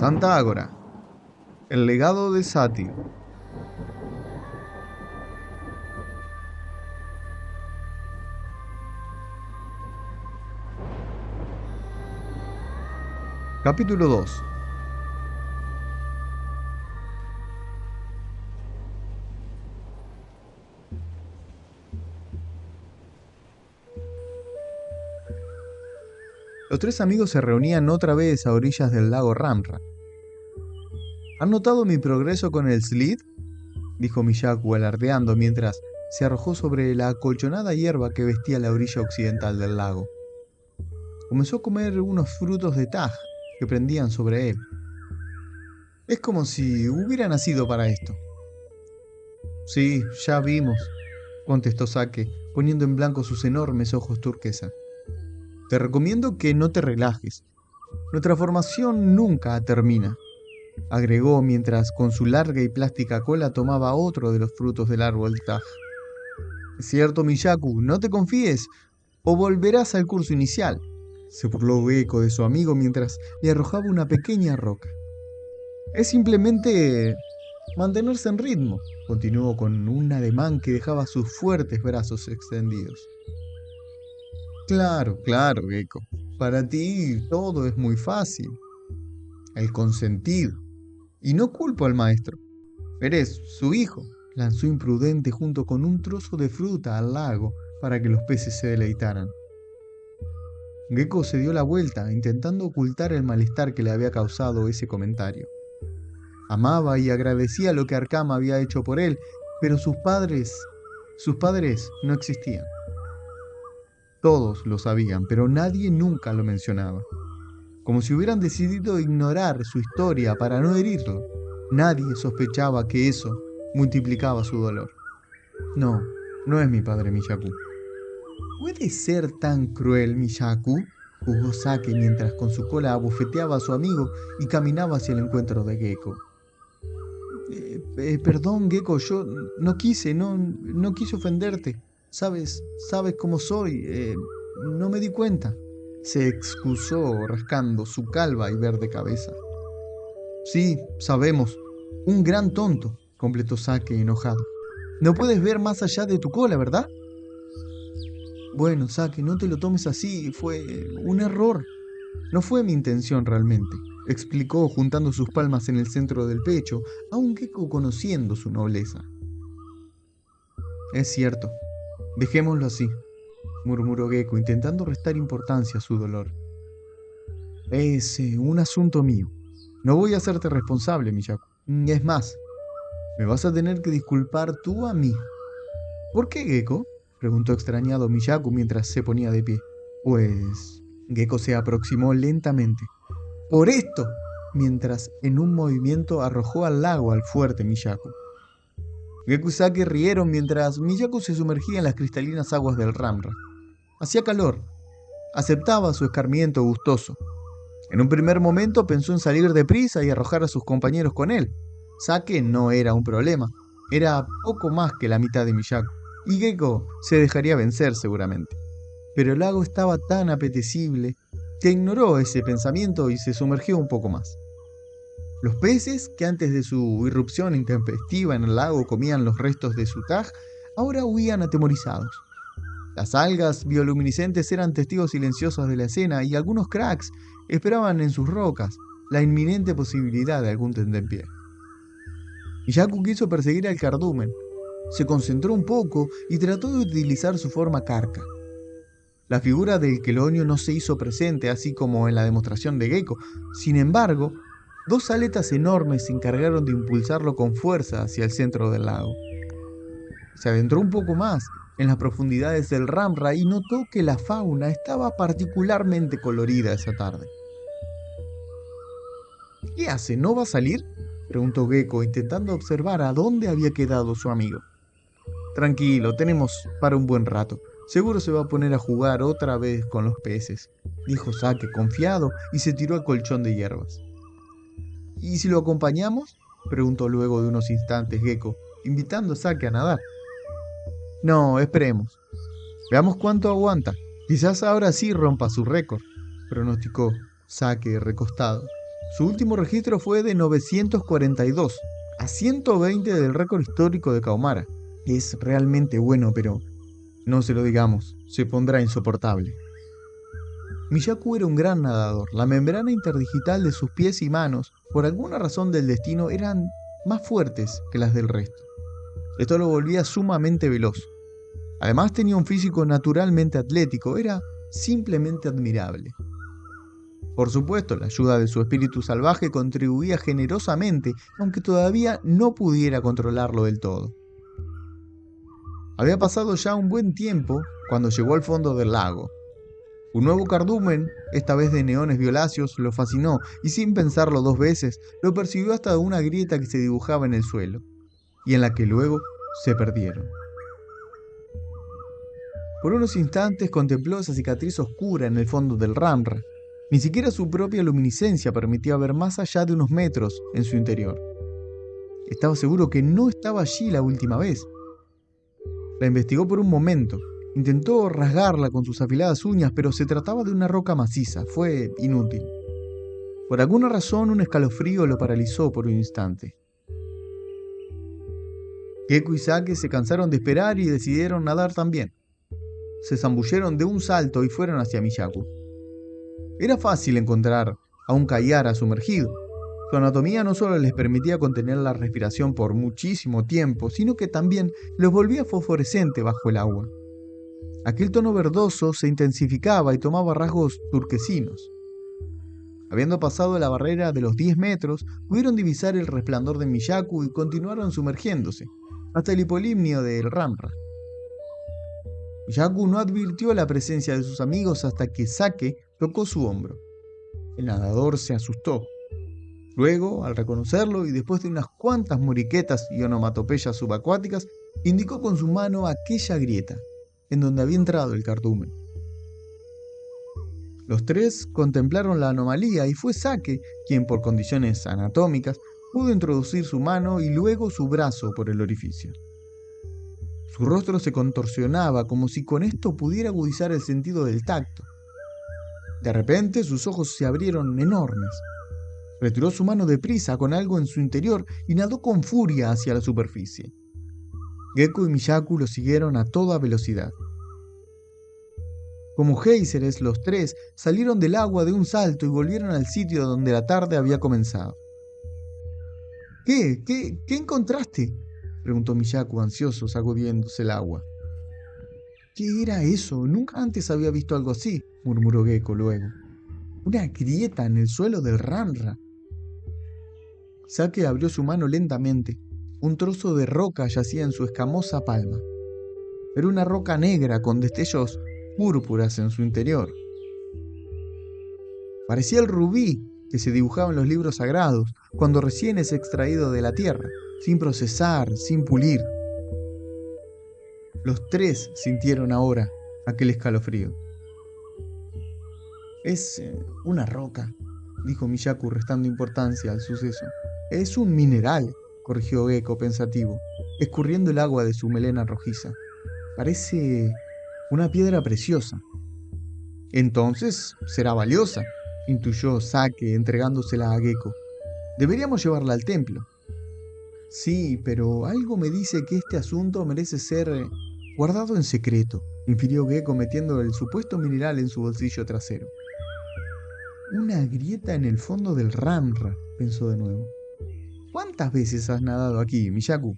Santa Ágora, el legado de Sati. Capítulo 2. Los tres amigos se reunían otra vez a orillas del lago Ramra. ¿Han notado mi progreso con el slid?, dijo Miyaku alardeando mientras se arrojó sobre la acolchonada hierba que vestía la orilla occidental del lago. Comenzó a comer unos frutos de taj que pendían sobre él. Es como si hubiera nacido para esto. Sí, ya vimos, contestó Sake, poniendo en blanco sus enormes ojos turquesa. Te recomiendo que no te relajes. Nuestra formación nunca termina, agregó mientras con su larga y plástica cola tomaba otro de los frutos del árbol Taj. Es cierto, Miyaku, no te confíes o volverás al curso inicial, se burló Gecko de su amigo mientras le arrojaba una pequeña roca. Es simplemente mantenerse en ritmo, continuó con un ademán que dejaba sus fuertes brazos extendidos. Claro, Gecko. Para ti todo es muy fácil. El consentido. Y no culpo al maestro. Eres su hijo. Lanzó imprudente junto con un trozo de fruta al lago para que los peces se deleitaran. Gecko se dio la vuelta, intentando ocultar el malestar que le había causado ese comentario. Amaba y agradecía lo que Arkama había hecho por él, pero sus padres no existían. Todos lo sabían, pero nadie nunca lo mencionaba. Como si hubieran decidido ignorar su historia para no herirlo. Nadie sospechaba que eso multiplicaba su dolor. No, no es mi padre Miyaku. ¿Puede ser tan cruel, Miyaku?, juzgó Sake mientras con su cola abofeteaba a su amigo y caminaba hacia el encuentro de Gecko. Perdón, Gecko, yo no quise ofenderte. Sabes cómo soy. No me di cuenta. Se excusó rascando su calva y verde cabeza. Sí, sabemos. Un gran tonto, completó Sake enojado. No puedes ver más allá de tu cola, ¿verdad? Bueno, Sake, no te lo tomes así. Fue un error. No fue mi intención realmente, explicó juntando sus palmas en el centro del pecho, aun Gecko conociendo su nobleza. Es cierto. Dejémoslo así, murmuró Gecko, intentando restar importancia a su dolor. Es un asunto mío. No voy a hacerte responsable, Miyaku. Es más, me vas a tener que disculpar tú a mí. ¿Por qué, Gecko?, preguntó extrañado Miyaku mientras se ponía de pie. Pues... Gecko se aproximó lentamente. ¡Por esto!, mientras en un movimiento arrojó al lago al fuerte Miyaku. Gecko y Sake rieron mientras Miyaku se sumergía en las cristalinas aguas del Ramra. Hacía calor. Aceptaba su escarmiento gustoso. En un primer momento pensó en salir deprisa y arrojar a sus compañeros con él. Sake no era un problema. Era poco más que la mitad de Miyaku. Y Gecko se dejaría vencer seguramente. Pero el lago estaba tan apetecible que ignoró ese pensamiento y se sumergió un poco más. Los peces, que antes de su irrupción intempestiva en el lago comían los restos de su taj, ahora huían atemorizados. Las algas bioluminiscentes eran testigos silenciosos de la escena y algunos cracks esperaban en sus rocas la inminente posibilidad de algún tentempié. Miyaku quiso perseguir al cardumen. Se concentró un poco y trató de utilizar su forma carca. La figura del quelonio no se hizo presente, así como en la demostración de Gecko. Sin embargo, dos aletas enormes se encargaron de impulsarlo con fuerza hacia el centro del lago. Se adentró un poco más en las profundidades del Ramra y notó que la fauna estaba particularmente colorida esa tarde. ¿Qué hace? ¿No va a salir?, preguntó Gecko, intentando observar a dónde había quedado su amigo. Tranquilo, tenemos para un buen rato. Seguro se va a poner a jugar otra vez con los peces, dijo Sake confiado y se tiró al colchón de hierbas. ¿Y si lo acompañamos?, preguntó luego de unos instantes Gecko, invitando a Sake a nadar. No, esperemos. Veamos cuánto aguanta. Quizás ahora sí rompa su récord, pronosticó Sake recostado. Su último registro fue de 942, a 120 del récord histórico de Kaumara. Es realmente bueno, pero no se lo digamos, se pondrá insoportable. Miyaku era un gran nadador. La membrana interdigital de sus pies y manos, por alguna razón del destino, eran más fuertes que las del resto. Esto lo volvía sumamente veloz. Además tenía un físico naturalmente atlético, era simplemente admirable. Por supuesto, la ayuda de su espíritu salvaje contribuía generosamente, aunque todavía no pudiera controlarlo del todo. Había pasado ya un buen tiempo cuando llegó al fondo del lago. Un nuevo cardumen, esta vez de neones violáceos, lo fascinó y sin pensarlo dos veces, lo persiguió hasta una grieta que se dibujaba en el suelo, y en la que luego se perdieron. Por unos instantes contempló esa cicatriz oscura en el fondo del Ramra. Ni siquiera su propia luminiscencia permitía ver más allá de unos metros en su interior. Estaba seguro que no estaba allí la última vez. La investigó por un momento. Intentó rasgarla con sus afiladas uñas, pero se trataba de una roca maciza. Fue inútil. Por alguna razón, un escalofrío lo paralizó por un instante. Gecko y Sake se cansaron de esperar y decidieron nadar también. Se zambulleron de un salto y fueron hacia Miyaku. Era fácil encontrar a un Kayara sumergido. Su anatomía no solo les permitía contener la respiración por muchísimo tiempo, sino que también los volvía fosforescente bajo el agua. Aquel tono verdoso se intensificaba y tomaba rasgos turquesinos. Habiendo pasado la barrera de los 10 metros, pudieron divisar el resplandor de Miyaku y continuaron sumergiéndose, hasta el hipolimnio del Ramra. Miyaku no advirtió la presencia de sus amigos hasta que Sake tocó su hombro. El nadador se asustó. Luego, al reconocerlo y después de unas cuantas moriquetas y onomatopeyas subacuáticas, indicó con su mano aquella grieta, en donde había entrado el cardumen. Los tres contemplaron la anomalía y fue Sake quien, por condiciones anatómicas, pudo introducir su mano y luego su brazo por el orificio. Su rostro se contorsionaba como si con esto pudiera agudizar el sentido del tacto. De repente sus ojos se abrieron enormes. Retiró su mano deprisa con algo en su interior y nadó con furia hacia la superficie. Gecko y Miyaku lo siguieron a toda velocidad. Como géiseres, los tres salieron del agua de un salto y volvieron al sitio donde la tarde había comenzado. ¿Qué encontraste?, preguntó Miyaku ansioso, sacudiéndose el agua. ¿Qué era eso? Nunca antes había visto algo así, murmuró Gecko luego. Una grieta en el suelo del Ramra. Sake abrió su mano lentamente. Un trozo de roca yacía en su escamosa palma. Era una roca negra con destellos púrpuras en su interior. Parecía el rubí que se dibujaba en los libros sagrados cuando recién es extraído de la tierra, sin procesar, sin pulir. Los tres sintieron ahora aquel escalofrío. Es una roca, dijo Miyaku restando importancia al suceso. Es un mineral, corrigió Gecko pensativo, escurriendo el agua de su melena rojiza. Parece una piedra preciosa. Entonces será valiosa, intuyó Sake entregándosela a Gecko. Deberíamos llevarla al templo. Sí, pero algo me dice que este asunto merece ser guardado en secreto, infirió Gecko metiendo el supuesto mineral en su bolsillo trasero. Una grieta en el fondo del Ramra, pensó de nuevo. ¿Cuántas veces has nadado aquí, Miyaku?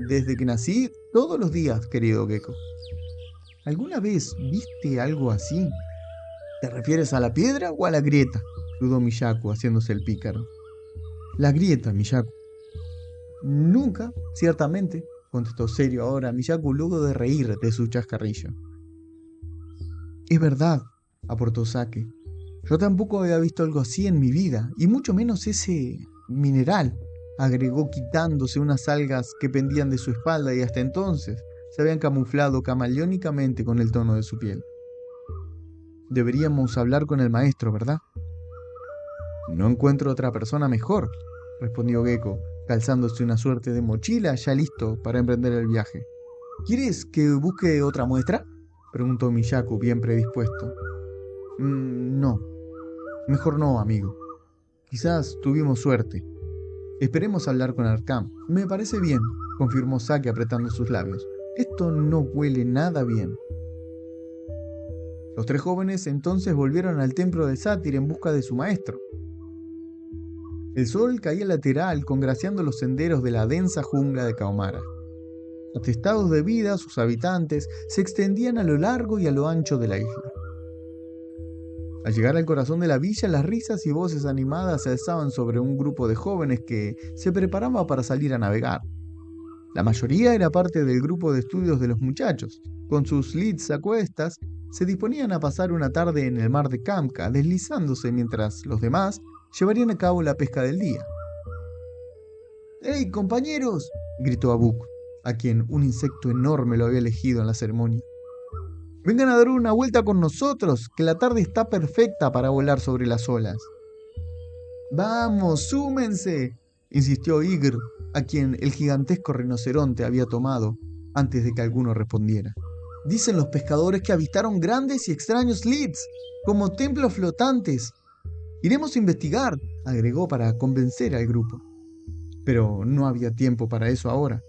Desde que nací, todos los días, querido Gecko. ¿Alguna vez viste algo así? ¿Te refieres a la piedra o a la grieta?, dudó Miyaku, haciéndose el pícaro. La grieta, Miyaku. Nunca, ciertamente, contestó serio ahora Miyaku luego de reír de su chascarrillo. Es verdad, aportó Sake. Yo tampoco había visto algo así en mi vida, y mucho menos ese mineral, agregó quitándose unas algas que pendían de su espalda y hasta entonces se habían camuflado camaleónicamente con el tono de su piel. Deberíamos hablar con el maestro, ¿verdad? No encuentro otra persona mejor, respondió Gecko, calzándose una suerte de mochila ya listo para emprender el viaje. ¿Quieres que busque otra muestra?, preguntó Miyaku bien predispuesto. No, mejor no, amigo. Quizás tuvimos suerte. Esperemos hablar con Arkham. Me parece bien, confirmó Saki apretando sus labios. Esto no huele nada bien. Los tres jóvenes entonces volvieron al templo de Sátiro en busca de su maestro. El sol caía lateral, congraciando los senderos de la densa jungla de Kaomara. Atestados de vida, sus habitantes se extendían a lo largo y a lo ancho de la isla. Al llegar al corazón de la villa, las risas y voces animadas se alzaban sobre un grupo de jóvenes que se preparaba para salir a navegar. La mayoría era parte del grupo de estudios de los muchachos. Con sus lids a cuestas, se disponían a pasar una tarde en el mar de Kamka, deslizándose mientras los demás llevarían a cabo la pesca del día. ¡Hey, compañeros!, gritó Abuk, a quien un insecto enorme lo había elegido en la ceremonia. Vengan a dar una vuelta con nosotros, que la tarde está perfecta para volar sobre las olas. ¡Vamos, súmense!, insistió Ygr, a quien el gigantesco rinoceronte había tomado antes de que alguno respondiera. Dicen los pescadores que avistaron grandes y extraños lids, como templos flotantes. Iremos a investigar, agregó para convencer al grupo. Pero no había tiempo para eso ahora.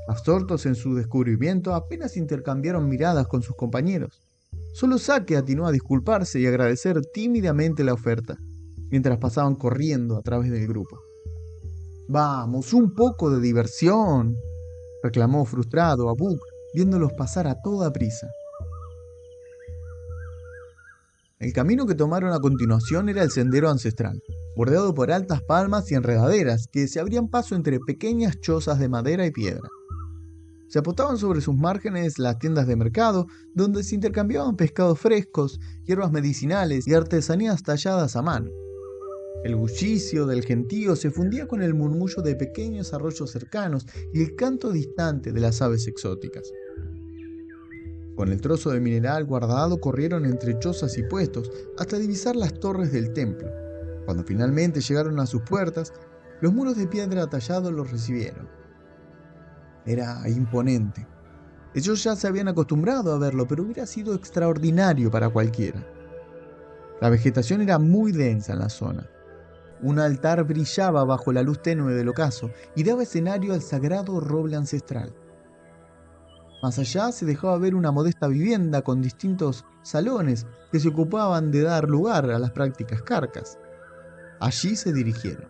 Absortos en su descubrimiento, apenas intercambiaron miradas con sus compañeros. Solo Saki atinó a disculparse y agradecer tímidamente la oferta, mientras pasaban corriendo a través del grupo. «Vamos, un poco de diversión», reclamó frustrado Abuk, viéndolos pasar a toda prisa. El camino que tomaron a continuación era el sendero ancestral, bordeado por altas palmas y enredaderas que se abrían paso entre pequeñas chozas de madera y piedra. Se apostaban sobre sus márgenes las tiendas de mercado, donde se intercambiaban pescados frescos, hierbas medicinales y artesanías talladas a mano. El bullicio del gentío se fundía con el murmullo de pequeños arroyos cercanos y el canto distante de las aves exóticas. Con el trozo de mineral guardado corrieron entre chozas y puestos hasta divisar las torres del templo. Cuando finalmente llegaron a sus puertas, los muros de piedra tallado los recibieron. Era imponente. Ellos ya se habían acostumbrado a verlo, pero hubiera sido extraordinario para cualquiera. La vegetación era muy densa en la zona. Un altar brillaba bajo la luz tenue del ocaso y daba escenario al sagrado roble ancestral. Más allá se dejaba ver una modesta vivienda con distintos salones que se ocupaban de dar lugar a las prácticas carcas. Allí se dirigieron.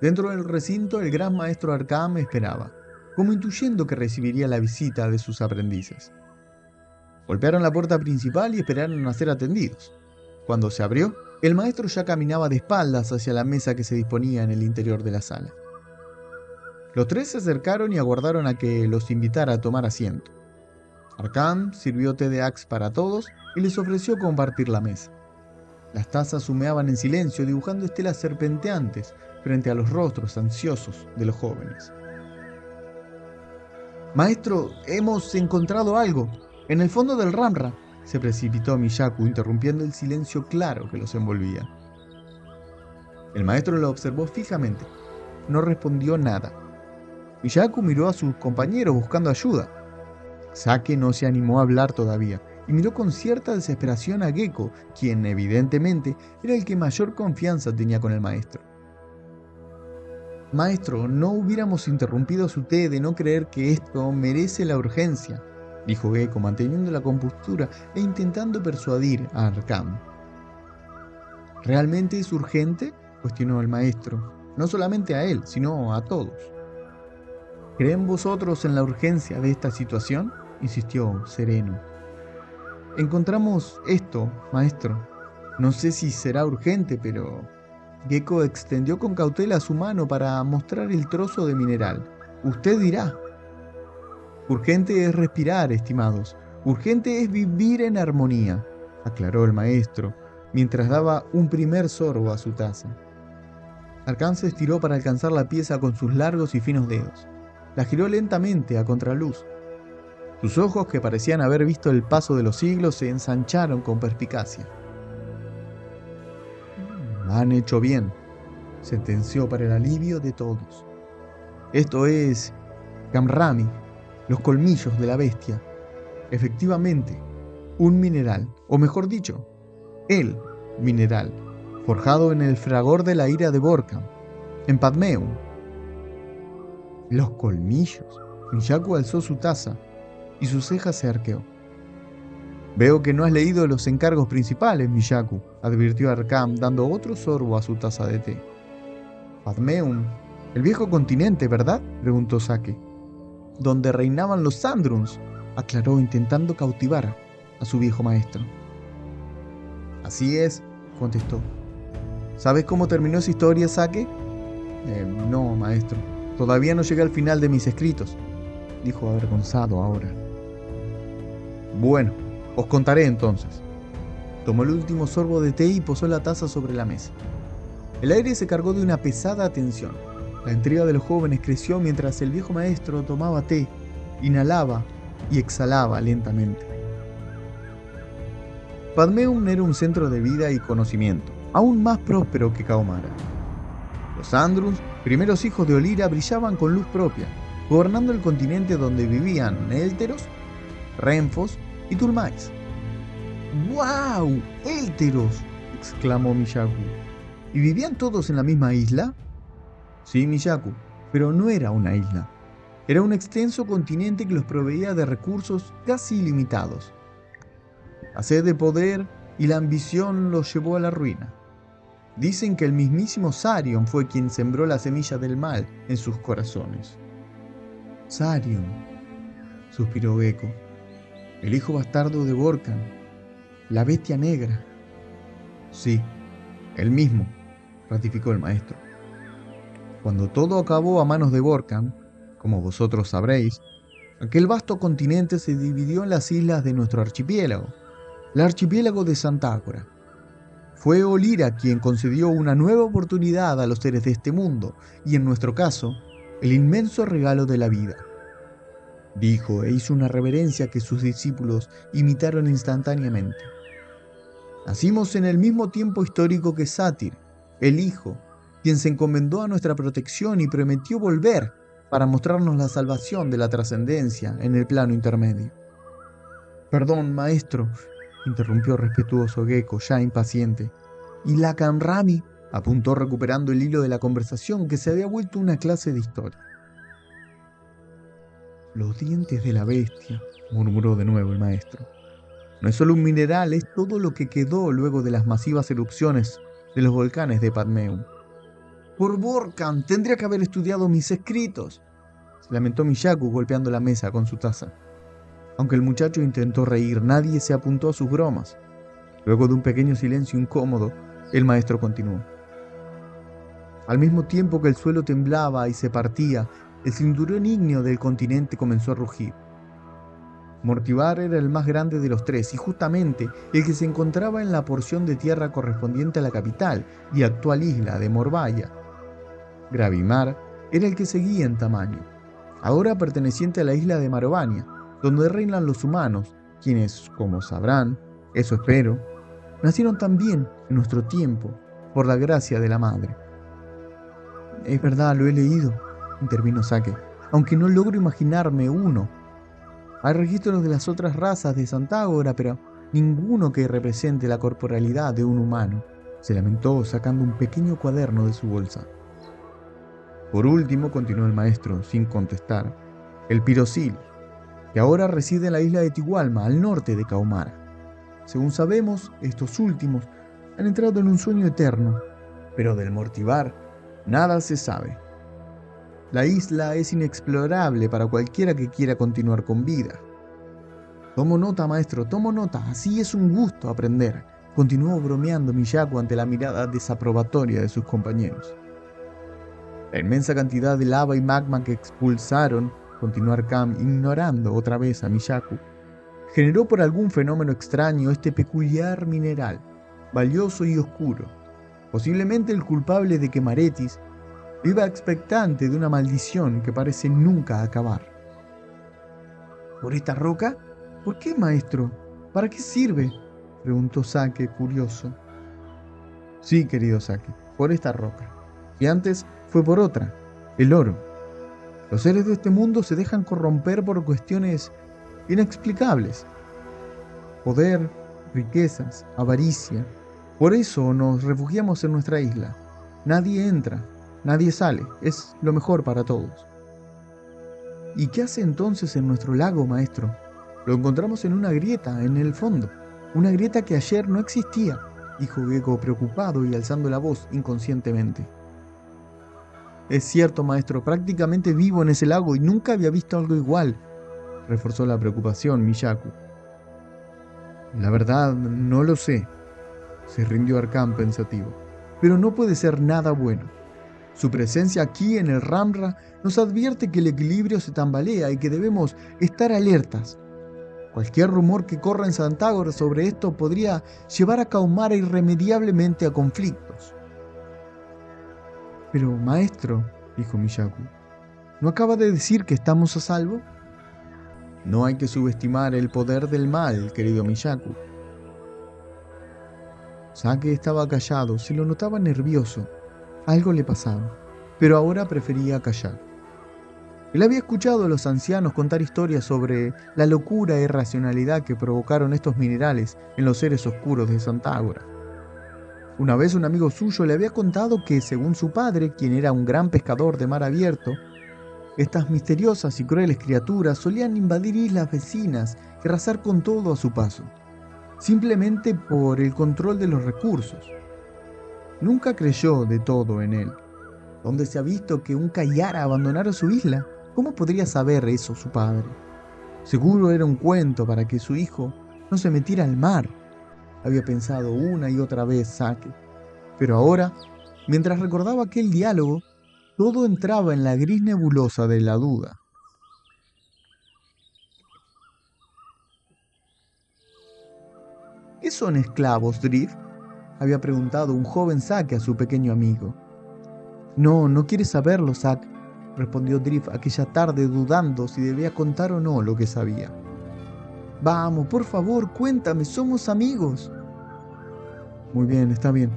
Dentro del recinto, el gran maestro Arkham esperaba, como intuyendo que recibiría la visita de sus aprendices. Golpearon la puerta principal y esperaron a ser atendidos. Cuando se abrió, el maestro ya caminaba de espaldas hacia la mesa que se disponía en el interior de la sala. Los tres se acercaron y aguardaron a que los invitara a tomar asiento. Arkham sirvió té de Axe para todos y les ofreció compartir la mesa. Las tazas humeaban en silencio, dibujando estelas serpenteantes frente a los rostros ansiosos de los jóvenes. «Maestro, hemos encontrado algo. En el fondo del Ramra», se precipitó Miyaku, interrumpiendo el silencio claro que los envolvía. El maestro lo observó fijamente. No respondió nada. Miyaku miró a sus compañeros buscando ayuda. Saki no se animó a hablar todavía y miró con cierta desesperación a Gecko, quien evidentemente era el que mayor confianza tenía con el maestro. «Maestro, no hubiéramos interrumpido su té de no creer que esto merece la urgencia», dijo Gecko, manteniendo la compostura e intentando persuadir a Arkham. «¿Realmente es urgente?», cuestionó el maestro, no solamente a él, sino a todos. «¿Creen vosotros en la urgencia de esta situación?», insistió sereno. «Encontramos esto, maestro. No sé si será urgente, pero...» Gecko extendió con cautela su mano para mostrar el trozo de mineral. «Usted dirá». «Urgente es respirar, estimados. Urgente es vivir en armonía», aclaró el maestro, mientras daba un primer sorbo a su taza. Arkham se estiró para alcanzar la pieza con sus largos y finos dedos. La giró lentamente a contraluz. Sus ojos, que parecían haber visto el paso de los siglos, se ensancharon con perspicacia. «Han hecho bien», sentenció para el alivio de todos. «Esto es Kamrami, los colmillos de la bestia. Efectivamente, un mineral, o mejor dicho, el mineral, forjado en el fragor de la ira de Vorkam, en Padmeum. Los colmillos. Miyaku alzó su taza y su ceja se arqueó. Veo que no has leído los encargos principales, Miyaku, advirtió Arkham, dando otro sorbo a su taza de té. Padmeum, el viejo continente, ¿verdad?, preguntó Sake. Donde reinaban los Sandruns, aclaró, intentando cautivar a su viejo maestro. Así es, contestó. ¿Sabes cómo terminó esa historia, Sake? No, maestro. Todavía no llegué al final de mis escritos, dijo avergonzado ahora. Bueno, os contaré entonces. Tomó el último sorbo de té y posó la taza sobre la mesa. El aire se cargó de una pesada tensión. La intriga de los jóvenes creció mientras el viejo maestro tomaba té, inhalaba y exhalaba lentamente. Padmeum era un centro de vida y conocimiento, aún más próspero que Kaomara. Los Sandruns, primeros hijos de Olira, brillaban con luz propia, gobernando el continente donde vivían Élteros, Renfos y Tulmais. ¡Guau! ¡Élteros!, exclamó Miyaku. ¿Y vivían todos en la misma isla? Sí, Miyaku, pero no era una isla. Era un extenso continente que los proveía de recursos casi ilimitados. La sed de poder y la ambición los llevó a la ruina. Dicen que el mismísimo Sarion fue quien sembró la semilla del mal en sus corazones. Sarion, suspiró Gecko, el hijo bastardo de Vorkam, la bestia negra. Sí, el mismo, ratificó el maestro. Cuando todo acabó a manos de Vorkam, como vosotros sabréis, aquel vasto continente se dividió en las islas de nuestro archipiélago, el archipiélago de Santágora. Fue Olira quien concedió una nueva oportunidad a los seres de este mundo, y en nuestro caso, el inmenso regalo de la vida. Dijo e hizo una reverencia que sus discípulos imitaron instantáneamente. Nacimos en el mismo tiempo histórico que Satyr, el hijo, quien se encomendó a nuestra protección y prometió volver para mostrarnos la salvación de la trascendencia en el plano intermedio. Perdón, maestro, interrumpió respetuoso Gecko, ya impaciente. ¿Y la Kanrami?, apuntó recuperando el hilo de la conversación que se había vuelto una clase de historia. Los dientes de la bestia, murmuró de nuevo el maestro. No es solo un mineral, es todo lo que quedó luego de las masivas erupciones de los volcanes de Padmeum. Por Vorkam, tendría que haber estudiado mis escritos, se lamentó Miyaku golpeando la mesa con su taza. Aunque el muchacho intentó reír, nadie se apuntó a sus bromas. Luego de un pequeño silencio incómodo, el maestro continuó. Al mismo tiempo que el suelo temblaba y se partía, el cinturón ígneo del continente comenzó a rugir. Mortivar era el más grande de los tres y justamente el que se encontraba en la porción de tierra correspondiente a la capital y actual isla de Morbaya. Gravimar era el que seguía en tamaño, ahora perteneciente a la isla de Marovania, donde reinan los humanos, quienes, como sabrán, eso espero, nacieron también en nuestro tiempo, por la gracia de la Madre. Es verdad, lo he leído, intervino Sake, aunque no logro imaginarme uno. Hay registros de las otras razas de Santágora, pero ninguno que represente la corporalidad de un humano, se lamentó sacando un pequeño cuaderno de su bolsa. Por último, continuó el maestro, sin contestar, el Pirosil, que ahora reside en la isla de Tigualma, al norte de Kaomara. Según sabemos, estos últimos han entrado en un sueño eterno, pero del Mortivar nada se sabe. La isla es inexplorable para cualquiera que quiera continuar con vida. Tomo nota, maestro, tomo nota, así es un gusto aprender, continuó bromeando Miyaku ante la mirada desaprobatoria de sus compañeros. La inmensa cantidad de lava y magma que expulsaron, continuó Arkham, ignorando otra vez a Miyaku, generó por algún fenómeno extraño este peculiar mineral, valioso y oscuro, posiblemente el culpable de que Maretis viva expectante de una maldición que parece nunca acabar. ¿Por esta roca? ¿Por qué, maestro? ¿Para qué sirve?, preguntó Sake, curioso. Sí, querido Sake, por esta roca. Y antes fue por otra, el oro. Los seres de este mundo se dejan corromper por cuestiones inexplicables. Poder, riquezas, avaricia, Por eso nos refugiamos en nuestra isla. Nadie entra, nadie sale. Es lo mejor para todos. ¿Y qué hace entonces en nuestro lago, maestro? Lo encontramos en una grieta, en el fondo. Una grieta que ayer no existía, dijo Gecko preocupado y alzando la voz inconscientemente. Es cierto, maestro, prácticamente vivo en ese lago y nunca había visto algo igual, reforzó la preocupación Miyaku. La verdad, no lo sé, se rindió Arcán pensativo, pero no puede ser nada bueno. Su presencia aquí en el Ramra nos advierte que el equilibrio se tambalea y que debemos estar alertas. Cualquier rumor que corra en Santágora sobre esto podría llevar a Kaumara irremediablemente a conflictos. Pero, maestro, dijo Miyaku, ¿no acaba de decir que estamos a salvo? No hay que subestimar el poder del mal, querido Miyaku. Sake estaba callado, se lo notaba nervioso. Algo le pasaba, pero ahora prefería callar. Él había escuchado a los ancianos contar historias sobre la locura e irracionalidad que provocaron estos minerales en los seres oscuros de Santágora. Una vez un amigo suyo le había contado que, según su padre, quien era un gran pescador de mar abierto, estas misteriosas y crueles criaturas solían invadir islas vecinas y arrasar con todo a su paso, simplemente por el control de los recursos. Nunca creyó de todo en él. ¿Dónde se ha visto que un Kayara abandonara su isla? ¿Cómo podría saber eso su padre? Seguro era un cuento para que su hijo no se metiera al mar, había pensado una y otra vez Sake. Pero ahora, mientras recordaba aquel diálogo, todo entraba en la gris nebulosa de la duda. ¿Qué son esclavos, Drift? Había preguntado un joven Sake a su pequeño amigo. No quieres saberlo, Zack, respondió Drift aquella tarde dudando si debía contar o no lo que sabía. Vamos, por favor, cuéntame, somos amigos. Muy bien, está bien,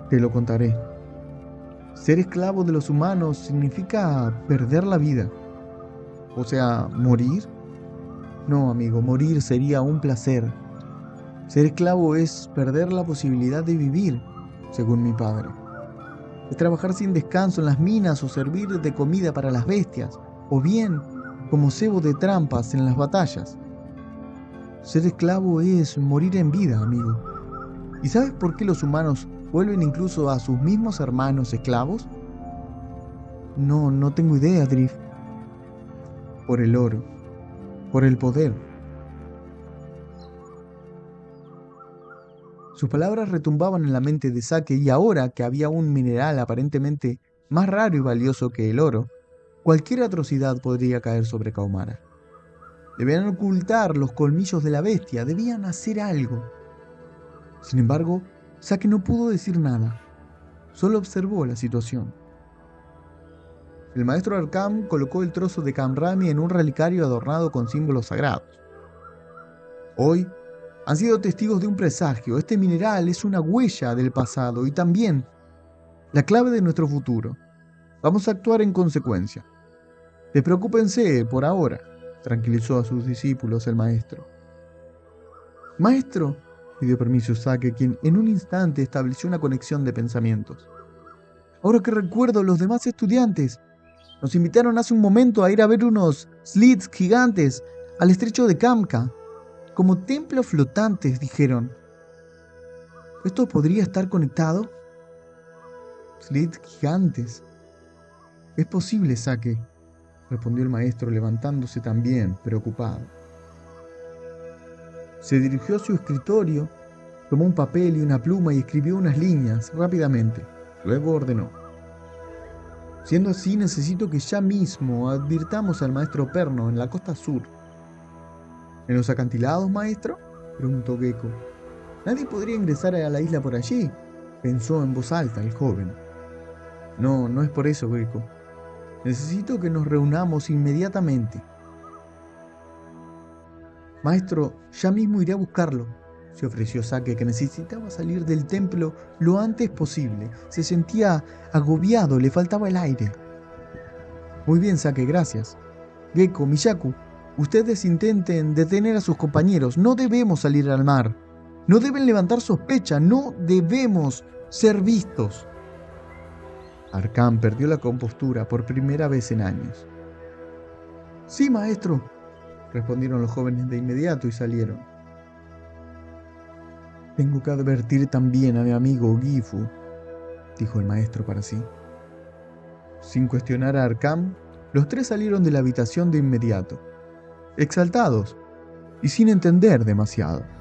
te lo contaré. Ser esclavo de los humanos significa perder la vida. O sea, morir. No, amigo, morir sería un placer. Ser esclavo es perder la posibilidad de vivir, según mi padre. Es trabajar sin descanso en las minas o servir de comida para las bestias, o bien como cebo de trampas en las batallas. Ser esclavo es morir en vida, amigo. ¿Y sabes por qué los humanos vuelven incluso a sus mismos hermanos esclavos? No tengo idea, Drift. Por el oro, por el poder. Sus palabras retumbaban en la mente de Sake y ahora que había un mineral aparentemente más raro y valioso que el oro, cualquier atrocidad podría caer sobre Kaumara. Debían ocultar los colmillos de la bestia, debían hacer algo. Sin embargo, Sake no pudo decir nada, solo observó la situación. El maestro Arcam colocó el trozo de Kamrami en un relicario adornado con símbolos sagrados. Hoy han sido testigos de un presagio. Este mineral es una huella del pasado y también la clave de nuestro futuro. Vamos a actuar en consecuencia. Despreocúpense por ahora, tranquilizó a sus discípulos el maestro. Maestro, pidió permiso Sake, quien en un instante estableció una conexión de pensamientos. Ahora que recuerdo, los demás estudiantes nos invitaron hace un momento a ir a ver unos slits gigantes al estrecho de Kamka. Como templos flotantes, dijeron. ¿Esto podría estar conectado? Slits gigantes. Es posible, Sake, respondió el maestro levantándose también, preocupado. Se dirigió a su escritorio, tomó un papel y una pluma y escribió unas líneas rápidamente. Luego ordenó. Siendo así, necesito que ya mismo advirtamos al maestro Perno en la costa sur. ¿En los acantilados, maestro?, preguntó Gecko. Nadie podría ingresar a la isla por allí, pensó en voz alta el joven. No es por eso, Gecko. Necesito que nos reunamos inmediatamente. Maestro, ya mismo iré a buscarlo, se ofreció Sake, que necesitaba salir del templo lo antes posible. Se sentía agobiado, le faltaba el aire. Muy bien, Sake, gracias. Gecko, Miyaku, ustedes intenten detener a sus compañeros. No debemos salir al mar. No deben levantar sospecha, no debemos ser vistos. Arcán perdió la compostura por primera vez en años. Sí, maestro, respondieron los jóvenes de inmediato y salieron. Tengo que advertir también a mi amigo Gifu, dijo el maestro para sí. Sin cuestionar a Arcán, los tres salieron de la habitación de inmediato, exaltados y sin entender demasiado.